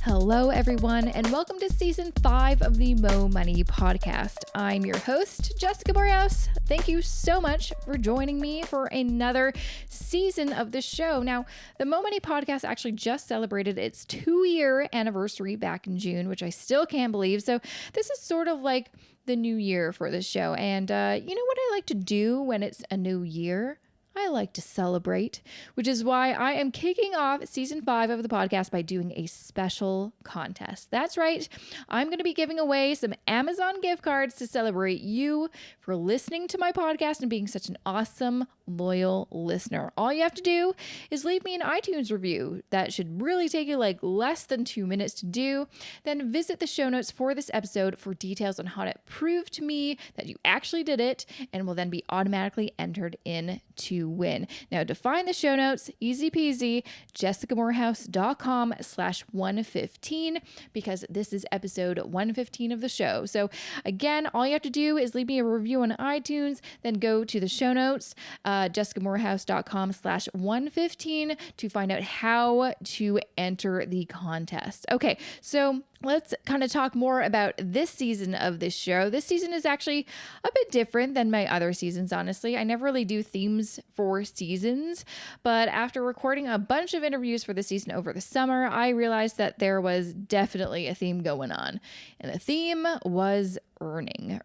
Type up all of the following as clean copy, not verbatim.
Hello, everyone, and welcome to Season 5 of the Mo Money Podcast. I'm your host, Jessica Boreas. Thank you so much for joining me for another season of the show. Now, the Mo Money Podcast actually just celebrated its 2-year anniversary back in June, which I still can't believe. So this is sort of like the new year for the show. And you know what I like to do when it's a new year? I like to celebrate, which is why I am kicking off season 5 of the podcast by doing a special contest. That's right. I'm going to be giving away some Amazon gift cards to celebrate you for listening to my podcast and being such an awesome, loyal listener. All you have to do is leave me an iTunes review. That should really take you like less than 2 minutes to do. Then visit the show notes for this episode for details on how to prove to me that you actually did it, and will then be automatically entered in to win. Now, to find the show notes, easy peasy, jessicamorehouse.com/115, because this is episode 115 of the show. So again, all you have to do is leave me a review on iTunes, then go to the show notes, jessicamorehouse.com/115 to find out how to enter the contest. Okay, so let's kind of talk more about this season of this show. This season is actually a bit different than my other seasons, honestly. I never really do themes for seasons, but after recording a bunch of interviews for the season over the summer, I realized that there was definitely a theme going on. And the theme was earning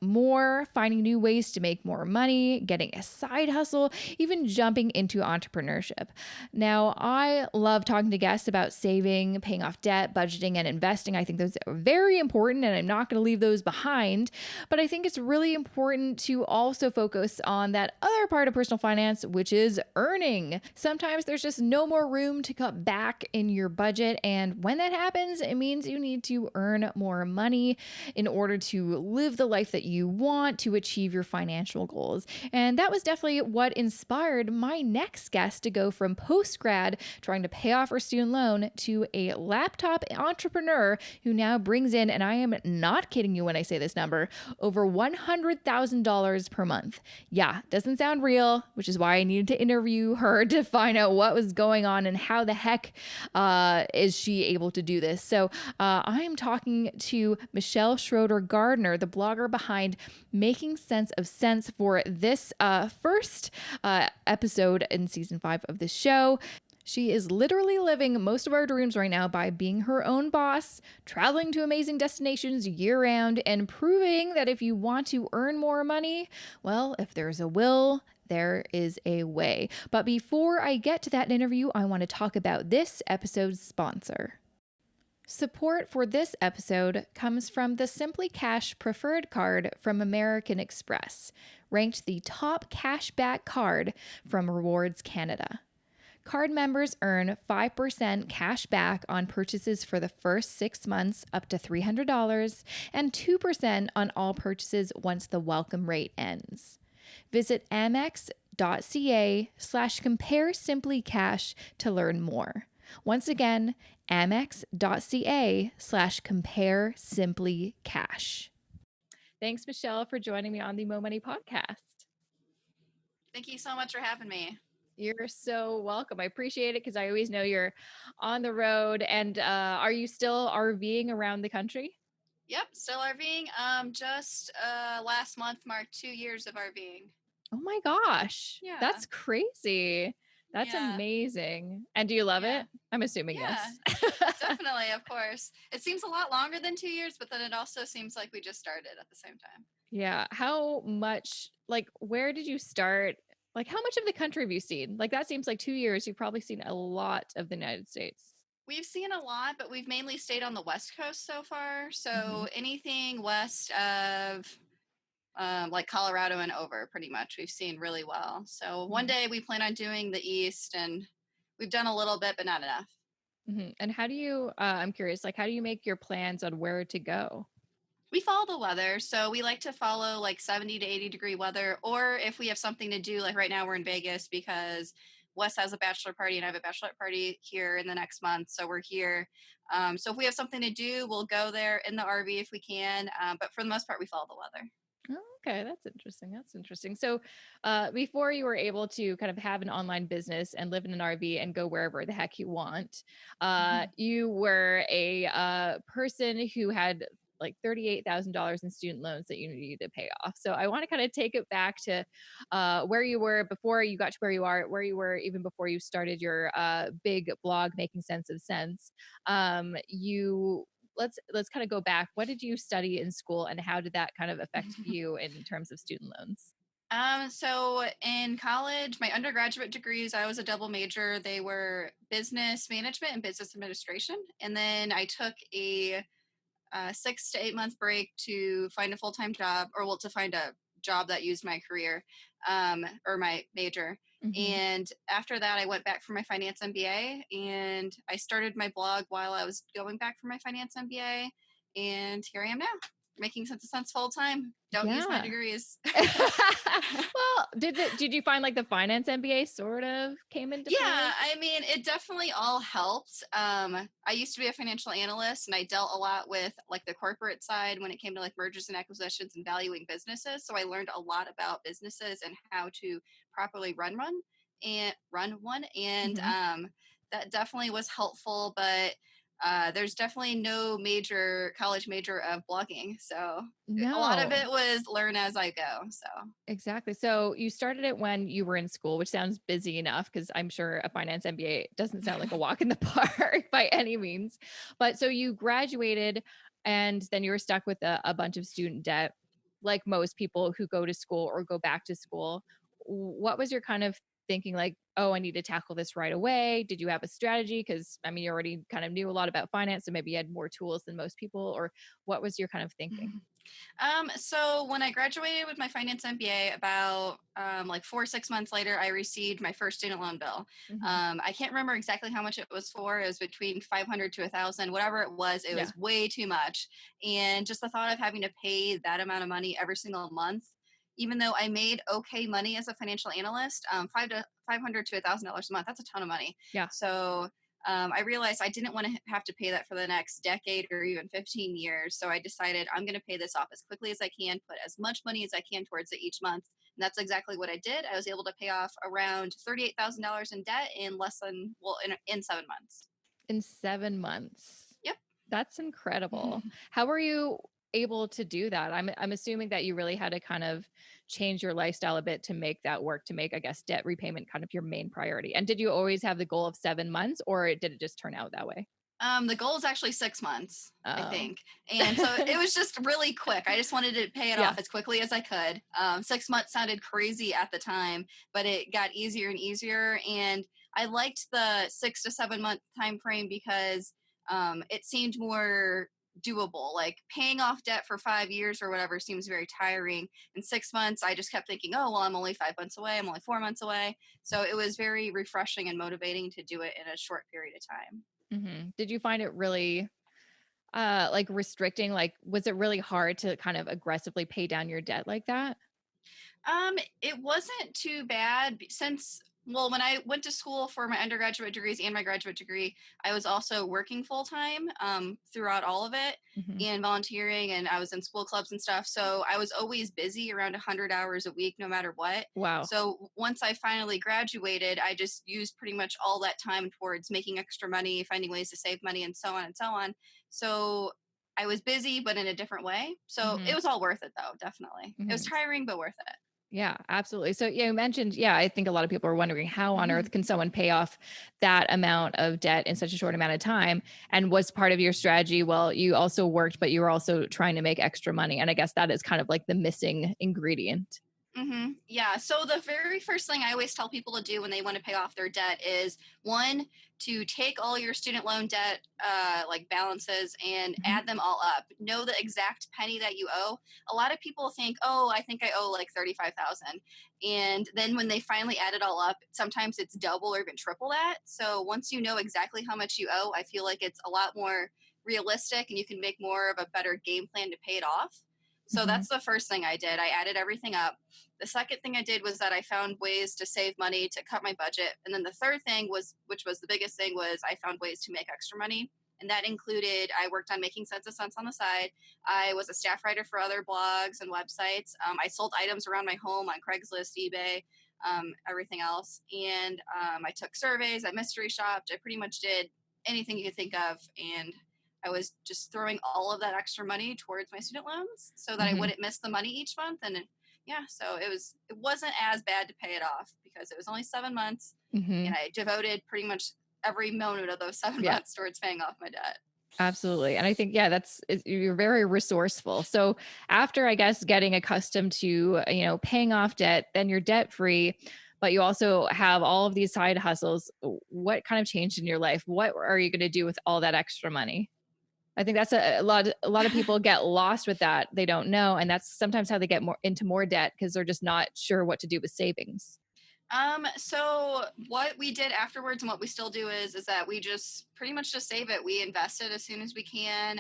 more, finding new ways to make more money, getting a side hustle, even jumping into entrepreneurship. Now, I love talking to guests about saving, paying off debt, budgeting, and investing. I think those are very important, and I'm not going to leave those behind. But I think it's really important to also focus on that other part of personal finance, which is earning. Sometimes there's just no more room to cut back in your budget. And when that happens, it means you need to earn more money in order to live the life that you want, to achieve your financial goals. And that was definitely what inspired my next guest to go from post-grad trying to pay off her student loan to a laptop entrepreneur who now brings in, and I am not kidding you when I say this number, over $100,000 per month. Yeah, doesn't sound real, which is why I needed to interview her to find out what was going on and how the heck is she able to do this. So I am talking to Michelle Schroeder-Gardner, the blogger behind Making Sense of Sense, for this first episode in season 5 of this show. She is literally living most of our dreams right now by being her own boss, traveling to amazing destinations year-round, and proving that if you want to earn more money, well, if there's a will, there is a way. But before I get to that interview, I want to talk about this episode's sponsor. Support for this episode comes from the Simply Cash Preferred Card from American Express, ranked the top cashback card from Rewards Canada. Card members earn 5% cash back on purchases for the first 6 months up to $300 and 2% on all purchases once the welcome rate ends. Visit amex.ca/compare-simply-cash to learn more. Once again, amex.ca/compare-simply-cash. Thanks, Michelle, for joining me on the Mo Money Podcast. Thank you so much for having me. You're so welcome. I appreciate it because I always know you're on the road. And are you still RVing around the country? Yep, still RVing. Just last month marked 2 years of RVing. Oh my gosh. Yeah. That's crazy. That's amazing. And do you love it? I'm assuming yes. Definitely, of course. It seems a lot longer than 2 years, but then it also seems like we just started at the same time. Yeah. How much, where did you start? How much of the country have you seen? That seems like 2 years. You've probably seen a lot of the United States. We've seen a lot, but we've mainly stayed on the West Coast so far. So anything west of Colorado and over, pretty much, we've seen really well. So one day we plan on doing the East, and we've done a little bit, but not enough. And how do you, I'm curious, how do you make your plans on where to go? We follow the weather. So we like to follow 70 to 80 degree weather, or if we have something to do, like right now we're in Vegas because Wes has a bachelor party and I have a bachelorette party here in the next month. So we're here. So if we have something to do, we'll go there in the RV if we can. But for the most part, we follow the weather. Oh, okay, that's interesting. That's interesting. So, before you were able to kind of have an online business and live in an RV and go wherever the heck you want, you were a person who had like $38,000 in student loans that you needed to pay off. So, I want to kind of take it back to where you were before you got to where you were even before you started your big blog, Making Sense of Sense. You let's kind of go back. What did you study in school and how did that kind of affect you in terms of student loans? So in college, my undergraduate degrees, I was a double major. They were business management and business administration. And then I took a 6 to 8 month break to find a full time job, or well, to find a job that used my career or my major. Mhm. And after that, I went back for my finance MBA, and I started my blog while I was going back for my finance MBA. And here I am now, making sense of sense full time. Don't use my Yeah. degrees. Well, did you find like the finance MBA sort of came into Yeah, play? I mean, it definitely all helped. I used to be a financial analyst and I dealt a lot with like the corporate side when it came to like mergers and acquisitions and valuing businesses. So I learned a lot about businesses and how to properly run one. And Mhm. that definitely was helpful. But there's definitely no major college major of blogging. So a lot of No. it was learn as I go. So. Exactly. So you started it when you were in school, which sounds busy enough because I'm sure a finance MBA doesn't sound like a walk in the park by any means. But so you graduated and then you were stuck with a bunch of student debt, like most people who go to school or go back to school. What was your kind of thinking like, oh, I need to tackle this right away? Did you have a strategy? Because I mean, you already kind of knew a lot about finance, so maybe you had more tools than most people, or what was your kind of thinking? So when I graduated with my finance MBA, about like 4 6 months later, I received my first student loan bill. Hmm. I can't remember exactly how much it was for. It was between 500 to 1,000, whatever it was. It Yeah. was way too much, and just the thought of having to pay that amount of money every single month, even though I made okay money as a financial analyst, 500 to $1,000 a month. That's a ton of money. Yeah. So I realized I didn't want to have to pay that for the next decade or even 15 years. So I decided I'm going to pay this off as quickly as I can, put as much money as I can towards it each month. And that's exactly what I did. I was able to pay off around $38,000 in debt in less than, well, in 7 months. In 7 months. Yep. That's incredible. How were you able to do that? I'm assuming that you really had to kind of change your lifestyle a bit to make that work, to make, I guess, debt repayment kind of your main priority. And did you always have the goal of 7 months, or did it just turn out that way? The goal is actually 6 months, I Oh. think. And so it was just really quick. I just wanted to pay it Yeah. off as quickly as I could. 6 months sounded crazy at the time, but it got easier and easier. And I liked the 6 to 7 month time frame because it seemed more doable. Like paying off debt for 5 years or whatever seems very tiring. In 6 months, I just kept thinking, oh, well, I'm only 5 months away. I'm only 4 months away. So it was very refreshing and motivating to do it in a short period of time. Mhm. Did you find it really, like, restricting? Like, was it really hard to kind of aggressively pay down your debt like that? It wasn't too bad since, well, when I went to school for my undergraduate degrees and my graduate degree, I was also working full time throughout all of it Mhm. and volunteering, and I was in school clubs and stuff. So I was always busy around 100 hours a week, no matter what. Wow. So once I finally graduated, I just used pretty much all that time towards making extra money, finding ways to save money, and so on and so on. So I was busy, but in a different way. So it Mhm. was all worth it, though, definitely. It was Mhm. tiring, but worth it. Yeah, absolutely. So, yeah, you mentioned, yeah, I think a lot of people are wondering how on earth can someone pay off that amount of debt in such a short amount of time? And was part of your strategy, well, you also worked, but you were also trying to make extra money. And I guess that is kind of like the missing ingredient. Yeah. So the very first thing I always tell people to do when they want to pay off their debt is one, to take all your student loan debt like balances and Mhm. add them all up. Know the exact penny that you owe. A lot of people think, oh, I think I owe like 35,000, and then when they finally add it all up, sometimes it's double or even triple that. So once you know exactly how much you owe, I feel like it's a lot more realistic, and you can make more of a better game plan to pay it off. So Mhm. that's the first thing I did. I added everything up. The second thing I did was that I found ways to save money to cut my budget. And then the third thing was, which was the biggest thing, was I found ways to make extra money. And that included, I worked on Making Sense of Sense on the side. I was a staff writer for other blogs and websites. I sold items around my home on Craigslist, eBay, everything else. And I took surveys, I mystery shopped, I pretty much did anything you could think of. And I was just throwing all of that extra money towards my student loans so that I Hmm. wouldn't miss the money each month. And yeah, so it wasn't as bad to pay it off because it was only 7 months, and Hmm. I devoted pretty much every moment of those seven Yeah. months towards paying off my debt. Absolutely. And I think, yeah, you're very resourceful. So after, I guess, getting accustomed to, paying off debt, then you're debt free, but you also have all of these side hustles. What kind of changed in your life? What are you going to do with all that extra money? I think that's a lot of people get lost with that. They don't know. And that's sometimes how they get more into more debt because they're just not sure what to do with savings. So what we did afterwards and what we still do is that we just pretty much just save it. We invest it as soon as we can.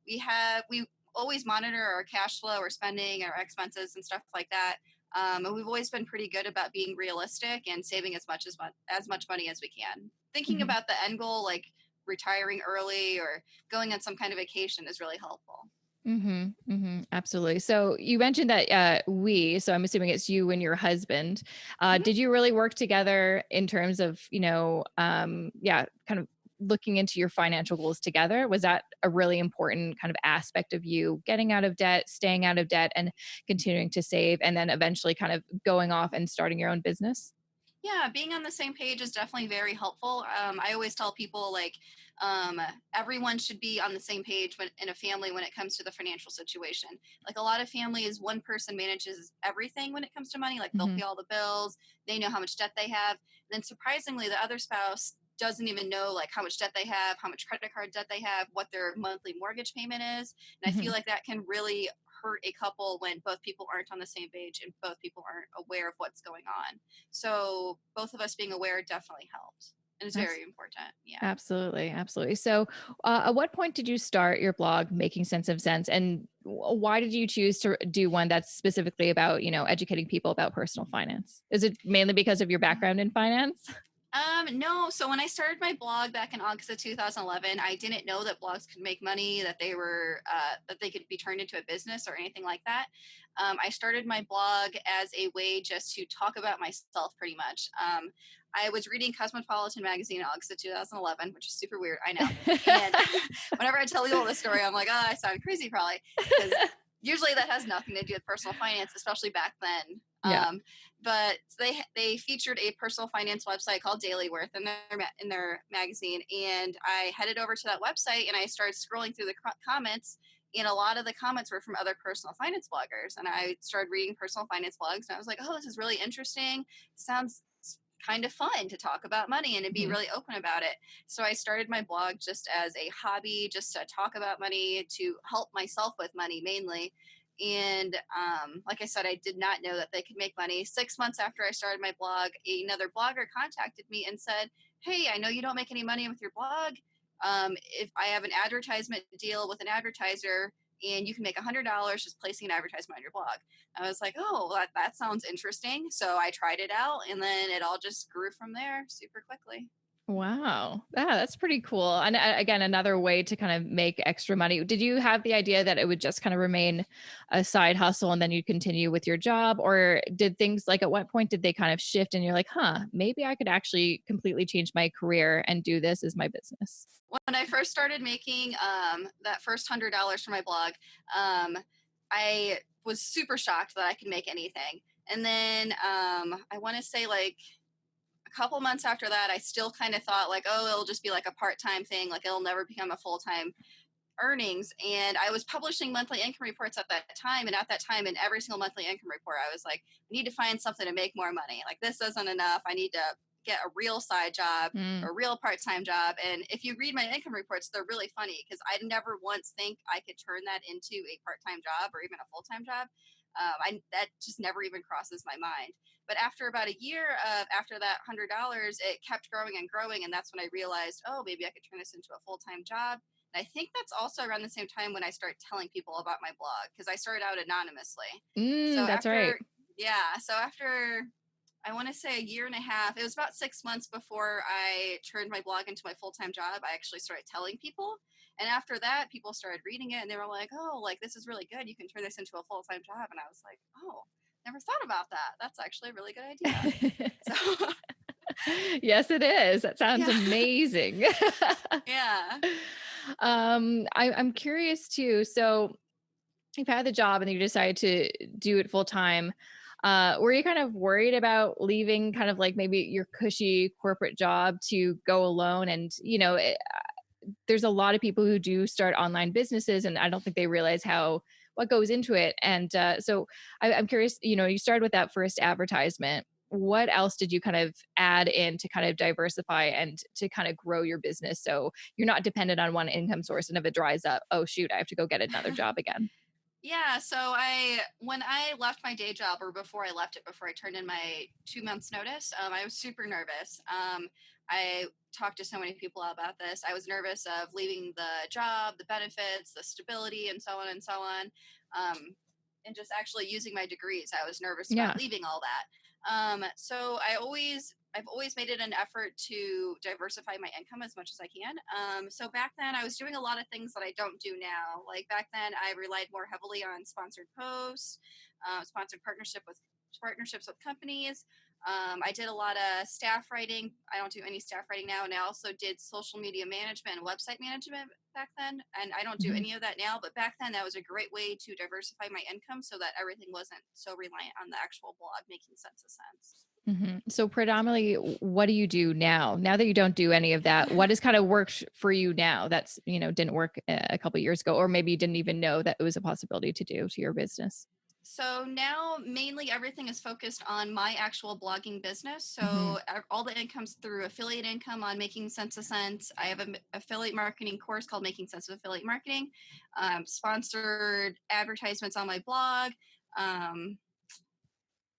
We always monitor our cash flow, our spending, our expenses and stuff like that. And we've always been pretty good about being realistic and saving as much money as we can. Thinking Mhm. about the end goal, like retiring early or going on some kind of vacation, is really helpful. Mhm, mhm, absolutely. So you mentioned that so I'm assuming it's you and your husband. Mhm. Did you really work together in terms of, yeah, kind of looking into your financial goals together? Was that a really important kind of aspect of you getting out of debt, staying out of debt, and continuing to save, and then eventually kind of going off and starting your own business? Yeah, being on the same page is definitely very helpful. I always tell people like um, everyone should be on the same page when in a family when it comes to the financial situation. Like a lot of families, one person manages everything when it comes to money. Like they'll Hmm. pay all the bills, they know how much debt they have. And then surprisingly, the other spouse doesn't even know like how much debt they have, how much credit card debt they have, what their monthly mortgage payment is. And I feel Hmm. like that can really hurt a couple when both people aren't on the same page and both people aren't aware of what's going on. So both of us being aware definitely helped. And it's very important. Yeah. Absolutely, absolutely. So, at what point did you start your blog, Making Sense of Sense, and why did you choose to do one that's specifically about, educating people about personal finance? Is it mainly because of your background in finance? No. So when I started my blog back in August of 2011, I didn't know that blogs could make money, that they could be turned into a business or anything like that. I started my blog as a way just to talk about myself, pretty much. I was reading Cosmopolitan magazine in August of 2011, which is super weird, I know. And whenever I tell people this story, I'm like, oh, I sound crazy, probably, because usually that has nothing to do with personal finance, especially back then. Yeah. But they featured a personal finance website called Daily Worth in their magazine, and I headed over to that website and I started scrolling through the comments, and a lot of the comments were from other personal finance bloggers, and I started reading personal finance blogs, and I was like, oh, this is really interesting. Sounds kind of fun to talk about money and to be Mhm. really open about it. So I started my blog just as a hobby, just to talk about money, to help myself with money mainly. And like I said, I did not know that they could make money. 6 months after I started my blog, another blogger contacted me and said, hey, I know you don't make any money with your blog. If I have an advertisement deal with an advertiser, and you can make $100 just placing an advertisement on your blog. I was like, oh, that sounds interesting. So I tried it out, and then it all just grew from there super quickly. Wow. Yeah, that's pretty cool. And again, another way to kind of make extra money. Did you have the idea that it would just kind of remain a side hustle and then you continue with your job? Or did things like at what point did they kind of shift and you're like, huh, maybe I could actually completely change my career and do this as my business? When I first started making that first $100 for my blog, um, I was super shocked that I could make anything. And then I want to say like a couple months after that, I still kind of thought like, oh, it'll just be like a part-time thing, like it'll never become a full-time earnings. And I was publishing monthly income reports at that time. And at that time, in every single monthly income report, I was like, I need to find something to make more money. Like, this isn't enough. I need to get a real side job Mm, or a real part time job. And if you read my income reports, they're really funny because I never once think I could turn that into a part time job or even a full time job. That just never even crosses my mind. But after about a year of after that $100, it kept growing and growing, and that's when I realized, oh, maybe I could turn this into a full time job. And I think that's also around the same time when I start telling people about my blog because I started out anonymously. So that's right. after, yeah, so after I want to say a year and a half. It was about 6 months before I turned my blog into my full-time job. I actually started telling people. And after that, people started reading it and they were like, oh, like this is really good. You can turn this into a full-time job. And I was like, oh, never thought about that. That's actually a really good idea. So Yes, it is. That sounds yeah. amazing. Yeah. I'm curious too. So you've had the job and you decided to do it full time. Were you kind of worried about leaving kind of like maybe your cushy corporate job to go alone? And, there's a lot of people who do start online businesses and I don't think they realize what goes into it. And so I'm curious, you started with that first advertisement. What else did you kind of add in to kind of diversify and to kind of grow your business so you're not dependent on one income source and if it dries up, oh shoot, I have to go get another job again? Yeah, so when I left my day job, or before I left it, before I turned in my 2 months notice, I was super nervous. I talked to so many people about this. I was nervous of leaving the job, the benefits, the stability, and so on and so on, and just actually using my degrees. I was nervous about Yeah. leaving all that. So I've always made it an effort to diversify my income as much as I can. So back then I was doing a lot of things that I don't do now. Like back then I relied more heavily on sponsored posts, sponsored partnerships with companies. I did a lot of staff writing. I don't do any staff writing now. And I also did social media management and website management back then. And I don't do Mhm. any of that now. But back then, that was a great way to diversify my income so that everything wasn't so reliant on the actual blog making sense of sense. Mhm. So predominantly, what do you do now? Now that you don't do any of that, what has kind of worked for you now that's, didn't work a couple years ago, or maybe you didn't even know that it was a possibility to do to your business? So now mainly everything is focused on my actual blogging business. Mhm. So all the income's through affiliate income on Making Sense of Sense. I have an affiliate marketing course called Making Sense of Affiliate Marketing, sponsored advertisements on my blog. Um,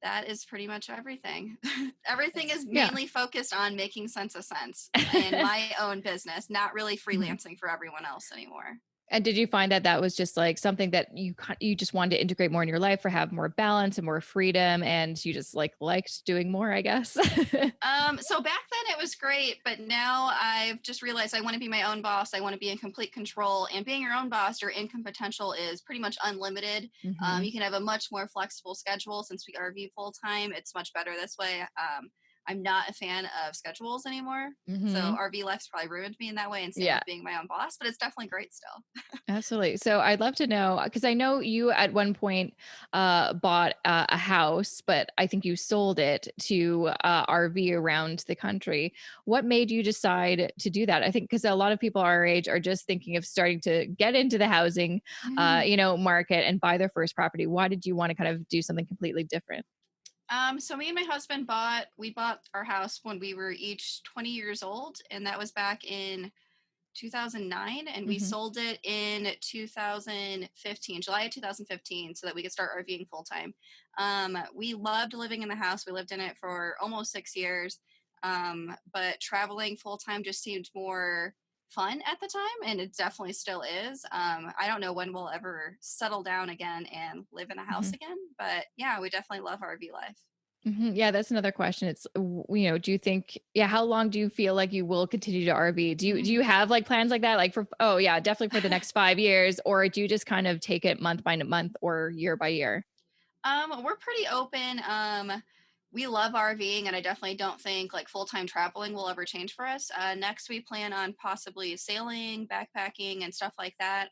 that is pretty much everything. Everything is Yeah. mainly focused on making sense of sense in my own business, not really Mhm. freelancing for everyone else anymore. And did you find that that was just like something that you just wanted to integrate more in your life or have more balance and more freedom, and you just liked doing more, I guess? So back then it was great, but now I've just realized I want to be my own boss. I want to be in complete control. And being your own boss, your income potential is pretty much unlimited. Mhm. You can have a much more flexible schedule since we RV full time. It's much better this way. I'm not a fan of schedules anymore. So Mhm. RV life's probably ruined me in that way, and same Yeah. with being my own boss, but it's definitely great still. Absolutely. So I'd love to know because I know you at one point bought a house, but I think you sold it to RV around the country. What made you decide to do that? I think because a lot of people our age are just thinking of starting to get into the housing, market and buy their first property. Why did you want to kind of do something completely different? So me and my husband bought our house when we were each 20 years old, and that was back in 2009, and we Hmm. sold it in 2015, July of 2015, so that we could start RVing full time. We loved living in the house. We lived in it for almost 6 years, but traveling full time just seemed more fun at the time, and it definitely still is. I don't know when we'll ever settle down again and live in a house again, but yeah, we definitely love RV life. Mhm. Yeah, that's another question. Do you think, yeah, how long do you feel like you will continue to RV? Do you have like plans like that? Like oh yeah, definitely for the next 5 years, or do you just kind of take it month by month or year by year? We're pretty open. We love RVing, and I definitely don't think like full time traveling will ever change for us. Next, we plan on possibly sailing, backpacking, and stuff like that.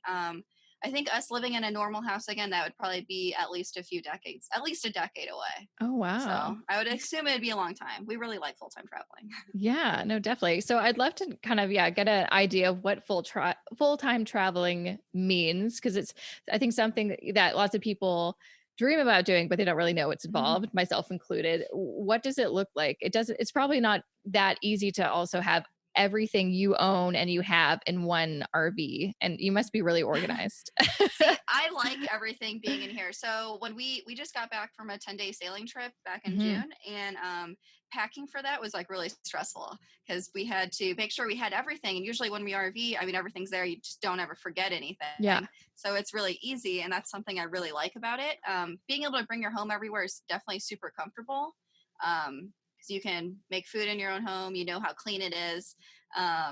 I think us living in a normal house again, that would probably be at least a few decades, at least a decade away. Oh So wow. I would assume it'd be a long time. We really like full time traveling. Yeah, no, definitely. So I'd love to kind of get an idea of what full-time traveling means because it's I think something that lots of people dream about doing, but they don't really know what's involved, myself included. What does it look like? It's probably not that easy to also have everything you own and you have in one RV, and you must be really organized. See, I like everything being in here. So when we just got back from a 10-day sailing trip back in Hmm. June, and packing for that was like really stressful because we had to make sure we had everything. And usually when we RV, I mean everything's there. You just don't ever forget Yeah. anything. So it's really easy, and that's something I really like about it. Being able to bring your home everywhere is definitely super comfortable. Because you can make food in your own home, you know how clean it is.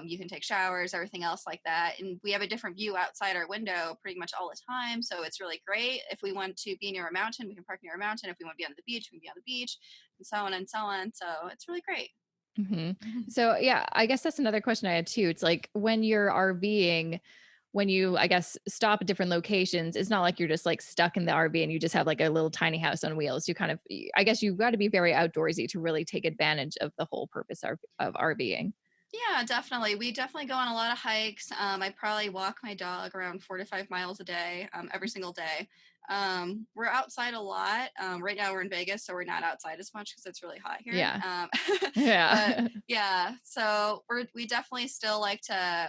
You can take showers, everything else like that. And we have a different view outside our window pretty much all the time. So it's really great. If we want to be near a mountain, we can park near a mountain. If we want to be on the beach, we can be on the beach, and so on and so on. So it's really great. hmm So yeah, I guess that's another question I had too. It's like when you're RVing, when you, I guess, stop at different locations, it's not like you're just like stuck in the RV and you just have like a little tiny house on wheels. You kind of, I guess you've got to be very outdoorsy to really take advantage of the whole purpose of RVing. Yeah, definitely. We definitely go on a lot of hikes. I probably walk my dog around 4 to 5 miles a day, every single day. We're outside a lot. Right now we're in Vegas, so we're not outside as much because it's really hot here. Yeah. But Yeah. yeah, so we definitely still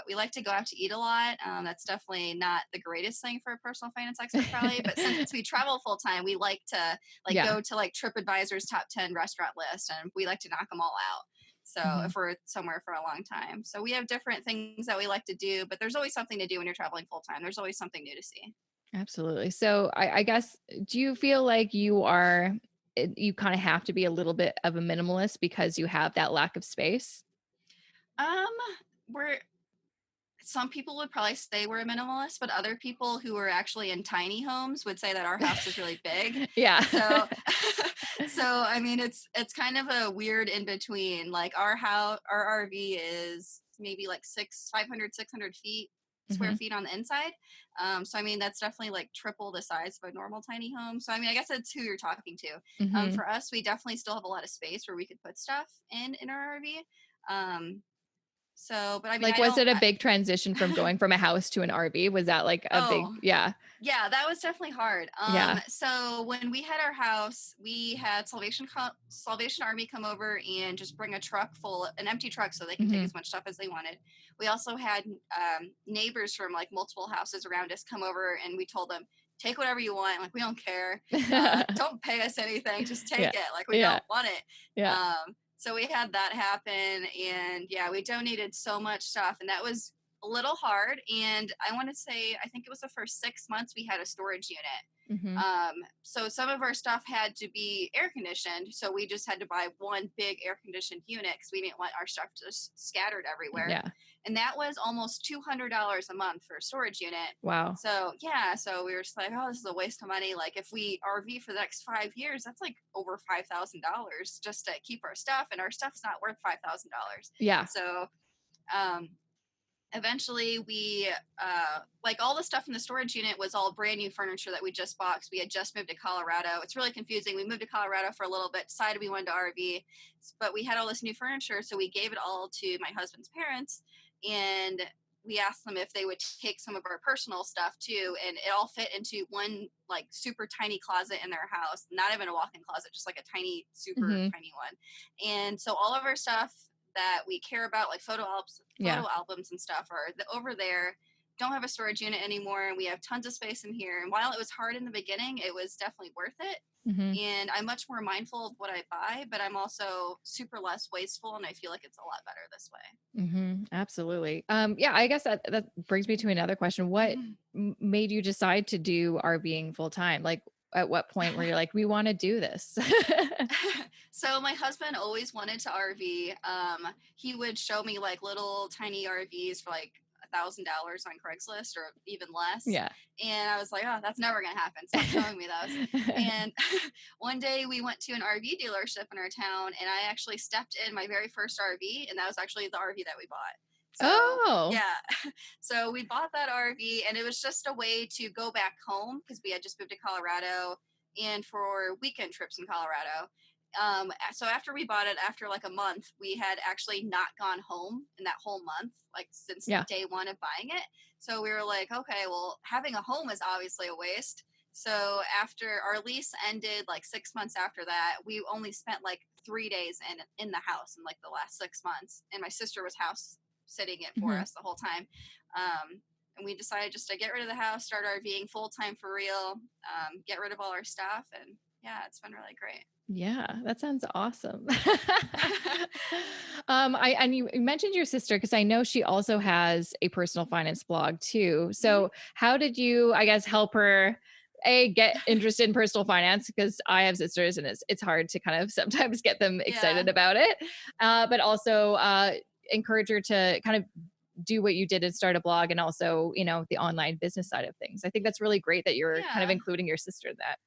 we like to go out to eat a lot. That's definitely not the greatest thing for a personal finance expert probably, but since we travel full time, we like to Yeah. go to TripAdvisor's top 10 restaurant list, and we like to knock them all out. So Mhm. if we're somewhere for a long time. So we have different things that we like to do, but there's always something to do when you're traveling full time. There's always something new to see. Absolutely. So I guess, do you feel like you kind of have to be a little bit of a minimalist because you have that lack of space? Um, we're Some people would probably say we're a minimalist, but other people who are actually in tiny homes would say that our house is really big. Yeah. So so I mean it's kind of a weird in between. Like our RV is maybe like 600 square hmm feet on the inside. So I mean that's definitely like triple the size of a normal tiny home. So I mean I guess that's who you're talking to. hmm For us, we definitely still have a lot of space where we could put stuff in our RV. Um, but I mean Like, I was don't it a big transition from going from a house to an RV? Was that like a big, oh, yeah, yeah, that was definitely hard. yeah. So when we had our house, we had Salvation Army come over and just bring an empty truck, so they can take hmm as much stuff as they wanted. We also had neighbors from like multiple houses around us come over, and we told them, take whatever you want. Like we don't care. Don't pay us anything. Just take Yeah. it. Like we Yeah. don't want it. Yeah. So we had that happen, and yeah, we donated so much stuff, and that was a little hard. And I want to say, I think it was the first 6 months we had a storage unit. hmm So some of our stuff had to be air conditioned. So we just had to buy one big air conditioned unit because we didn't want our stuff just scattered everywhere. Yeah. And that was almost $200 a month for a storage unit. Wow. So yeah, so we were just like, oh, this is a waste of money. Like if we RV for the next 5 years, that's like over $5,000 just to keep our stuff, and our stuff's not worth $5,000. Yeah. So um, eventually we like all the stuff in the storage unit was all brand new furniture that we just bought 'cause we had just moved to Colorado. It's really confusing. We moved to Colorado for a little bit, decided we wanted to RV, but we had all this new furniture, so we gave it all to my husband's parents, and we asked them if they would take some of our personal stuff too, and it all fit into one like super tiny closet in their house, not even a walk-in closet, just like a tiny super hmm tiny one. And so all of our stuff that we care about, like Yeah. photo albums and stuff, are over there. Don't have a storage unit anymore, and we have tons of space in here. And while it was hard in the beginning, it was definitely worth it. hmm And I'm much more mindful of what I buy, but I'm also super less wasteful, and I feel like it's a lot better this Absolutely. Yeah, I guess that brings me to another question. What way. made you decide to do RVing full time? Like, at what point where you're like, we want to do this? So my husband always wanted to RV. He would show me like little tiny RVs for like $1,000 on Craigslist or even less. Yeah. And I was like, oh, that's never gonna happen. Stop showing me those. And one day we went to an RV dealership in our town, and I actually stepped in my very first RV, and that was actually the RV that we bought. So Oh. yeah, so we bought that RV, and it was just a way to go back home because we had just moved to Colorado, and for weekend trips in Colorado. So after we bought it, after like a month, we had actually not gone home in that whole month, like since Yeah. day one of buying it. So we were like, okay, well, having a home is obviously a waste. So after our lease ended, like 6 months after that, we only spent like 3 days in the house in like the last 6 months, and my sister was house sitting it for hmm us the whole time. And we decided just to get rid of the house, start RVing full time for real, get rid of all our stuff, and yeah, it's been really great. Yeah, that sounds awesome. And you mentioned your sister because I know she also has a personal finance blog too. Mhm. So how did you, I guess, help her get interested in personal finance, because I have sisters and it's hard to kind of sometimes get them Yeah. excited about it. But also encourage her to kind of do what you did and start a blog, and also, the online business side of things. I think that's really great that you're kind of Yeah. including your sister in that.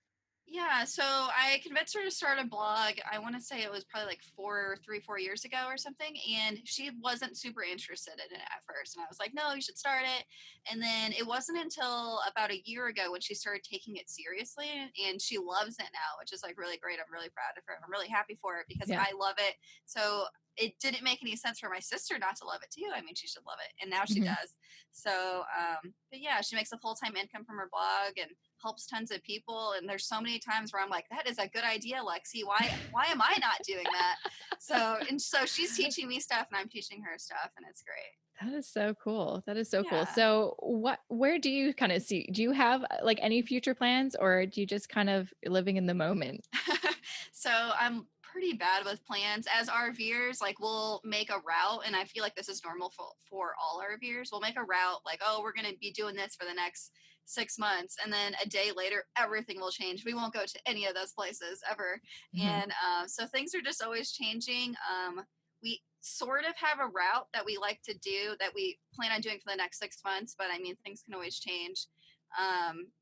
Yeah, so I convinced her to start a blog. I want to say it was probably like 4 years ago or something. And she wasn't super interested in it at first. And I was like, no, you should start it. And then it wasn't until about a year ago when she started taking it seriously. And she loves it now, which is like really great. I'm really proud of her. I'm really happy for it because Yeah. I love it. So it didn't make any sense for my sister not to love it too. I mean, she should love it. And now she Mhm. does. So, but yeah, she makes a full time income from her blog and helps tons of people. And there's so many times where I'm like, that is a good idea, Lexi. Why am I not doing that? So she's teaching me stuff and I'm teaching her stuff, and it's great. That is so cool. That is so cool. Yeah. So where do you kind of see, do you have like any future plans, or do you just kind of living in the moment? So I'm pretty bad with plans. As RVers, like we'll make a route, and I feel like this is normal for all RVers. We'll make a route like, oh, we're going to be doing this for the next 6 months, and then a day later, everything will change. We won't go to any of those places ever, Mhm. and so things are just always changing. We sort of have a route that we like to do that we plan on doing for the next 6 months, but I mean, things can always change. Um,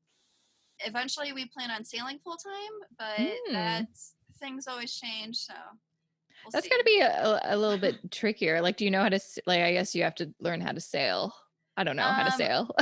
Eventually we plan on sailing full time, but Mm. that's things always change, so we'll That's see. gotta be a little bit trickier. Like, do you know how to like, I guess you have to learn how to sail. I don't know how to Um, sail.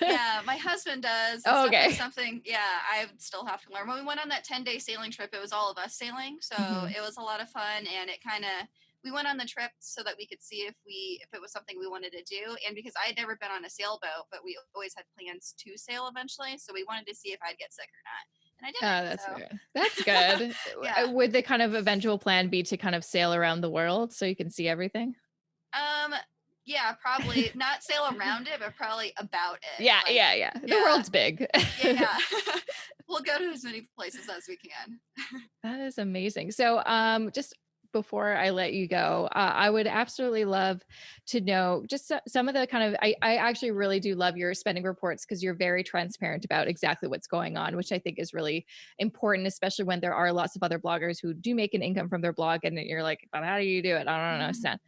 yeah, my husband does. It's Oh, definitely okay. something, yeah, I would still have to learn. When we went on that 10-day sailing trip, it was all of us sailing, so Mhm. it was a lot of fun, and it kind of we went on the trip so that we could see if it was something we wanted to do, and because I had never been on a sailboat, but we always had plans to sail eventually, so we wanted to see if I'd get sick or not, and I Oh, didn't. that's So good. That's good. yeah. Would the kind of eventual plan be to kind of sail around the world so you can see everything? Um, yeah, probably not sail around it, but probably about it. Yeah, Like, yeah, yeah. The yeah, world's big. yeah. We'll go to as many places as we can. That is amazing. So, just before I let you go, I would absolutely love to know just some of the kind of, I actually really do love your spending reports, because you're very transparent about exactly what's going on, which I think is really important, especially when there are lots of other bloggers who do make an income from their blog. And you're like, but how do you do it? I don't understand.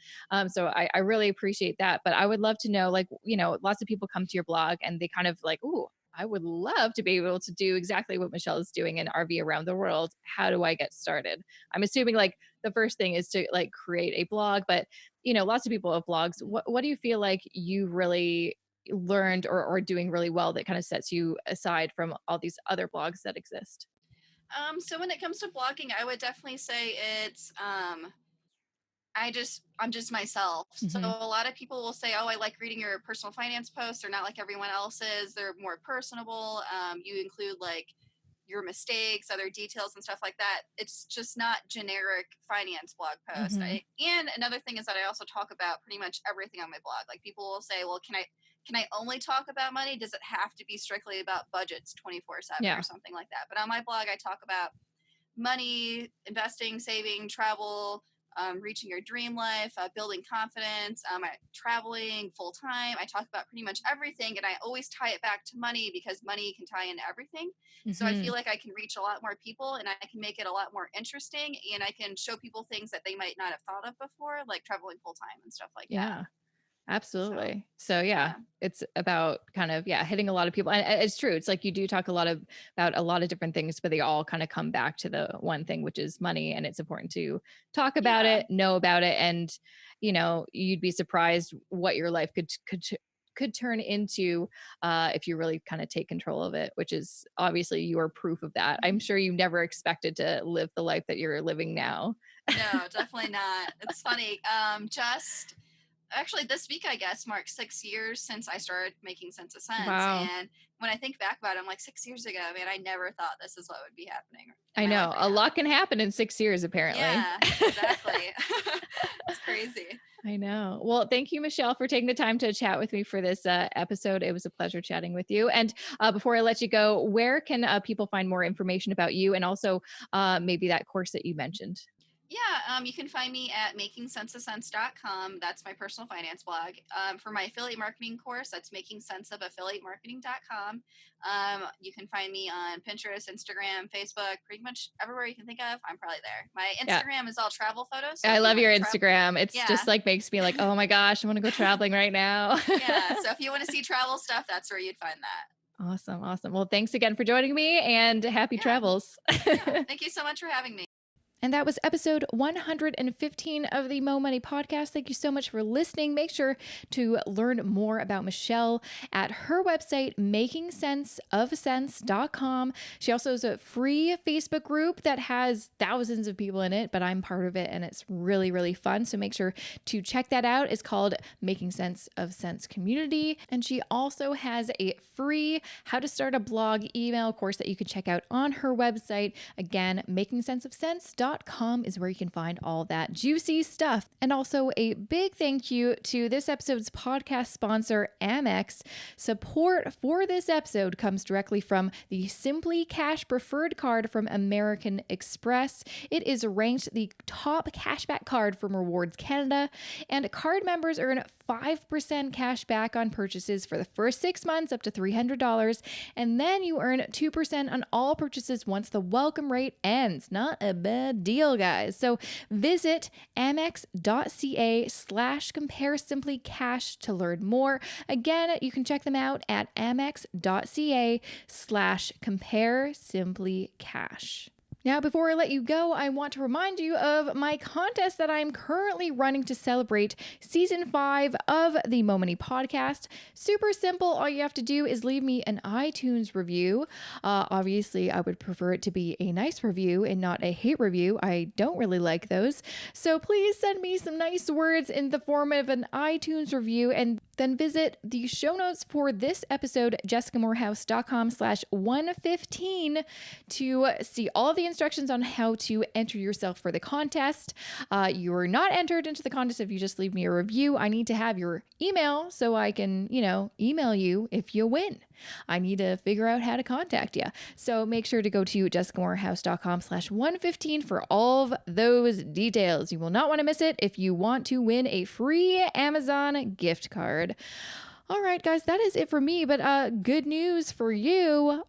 So I really appreciate that. But I would love to know, like, lots of people come to your blog and they kind of like, ooh, I would love to be able to do exactly what Michelle is doing and RV around the world. How do I get started? I'm assuming like the first thing is to like create a blog, but lots of people have blogs. What do you feel like you really learned or doing really well that kind of sets you aside from all these other blogs that exist? So when it comes to blogging, I would definitely say it's I'm just myself. So Hmm. a lot of people will say, "Oh, I like reading your personal finance posts. They're not like everyone else's. They're more personable. You include like your mistakes, other details, and stuff like that. It's just not generic finance blog post." Hmm. And another thing is that I also talk about pretty much everything on my blog. Like people will say, "Well, can I only talk about money? Does it have to be strictly about budgets 24/7 or Yeah. something like that?" But on my blog, I talk about money, investing, saving, travel, reaching your dream life, building confidence, traveling full time. I talk about pretty much everything, and I always tie it back to money because money can tie into everything. So I feel Hmm. like I can reach a lot more people, and I can make it a lot more interesting, and I can show people things that they might not have thought of before, like traveling full time and stuff like that. Yeah. So Absolutely. So yeah, yeah, it's about kind of, yeah, hitting a lot of people. And it's true. It's like you do talk a lot about a lot of different things, but they all kind of come back to the one thing, which is money. And it's important to talk about yeah. it, know about it. And, you'd be surprised what your life could turn into if you really kind of take control of it, which is obviously your proof of that. I'm sure you never expected to live the life that you're living now. No, definitely not. It's funny. Just actually this week I guess marks 6 years since I started making sense of sense, Wow. and when I think back about it, I'm like 6 years ago, man, I never thought this is what would be happening in I my life know right a now. lot can happen in 6 years, apparently. Yeah, exactly. It's crazy. I know. Well, thank you, Michelle, for taking the time to chat with me for this episode. It was a pleasure chatting with you. And before I let you go, where can people find more information about you, and also maybe that course that you mentioned? Yeah, you can find me at makingsenseofsense.com. That's my personal finance blog. For my affiliate marketing course, that's makingsenseofaffiliatemarketing.com. You can find me on Pinterest, Instagram, Facebook, pretty much everywhere you can think of. I'm probably there. My Yeah. Instagram is all travel photos. So I if you love want your to Instagram. It's yeah, just like makes me like, oh my gosh, I want to go traveling right now. yeah. So if you want to see travel stuff, that's where you'd find that. Awesome. Awesome. Well, thanks again for joining me and happy Yeah, travels. yeah. Thank you so much for having me. And that was episode 115 of the Mo Money Podcast. Thank you so much for listening. Make sure to learn more about Michelle at her website, makingsenseofsense.com. She also has a free Facebook group that has thousands of people in it, but I'm part of it and it's really, really fun. So make sure to check that out. It's called Making Sense of Sense Community. And she also has a free How to Start a Blog email course that you can check out on her website. Again, makingsenseofsense.com is where you can find all that juicy stuff. And also a big thank you to this episode's podcast sponsor, Amex. Support for this episode comes directly from the Simply Cash Preferred card from American Express. It is ranked the top cashback card from Rewards Canada, and card members earn 5% cash back on purchases for the first 6 months up to $300, and then you earn 2% on all purchases once the welcome rate ends. Not a bad deal, guys. So visit amex.ca/compare-simply-cash to learn more. Again, you can check them out at amex.ca/compare-simply-cash. Now, before I let you go, I want to remind you of my contest that I'm currently running to celebrate season 5 of the Mo Money Podcast. Super simple. All you have to do is leave me an iTunes review. Obviously, I would prefer it to be a nice review and not a hate review. I don't really like those. So please send me some nice words in the form of an iTunes review, and then visit the show notes for this episode, jessicamorehouse.com/115, to see all the instructions on how to enter yourself for the contest. You are not entered into the contest if you just leave me a review. I need to have your email so I can, email you if you win. I need to figure out how to contact you. So make sure to go to jessicamorehouse.com/115 for all of those details. You will not want to miss it if you want to win a free Amazon gift card. All right, guys, that is it for me, but good news for you.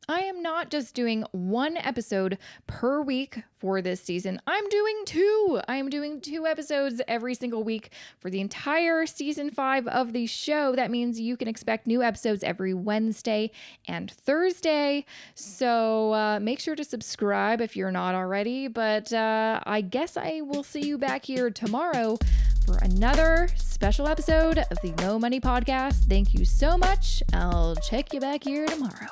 I am not just doing one episode per week for this season. I'm doing two. I am doing 2 episodes every single week for the entire season 5 of the show. That means you can expect new episodes every Wednesday and Thursday. So make sure to subscribe if you're not already. But I guess I will see you back here tomorrow for another special episode of the Mo Money Podcast. Thank you so much. I'll check you back here tomorrow.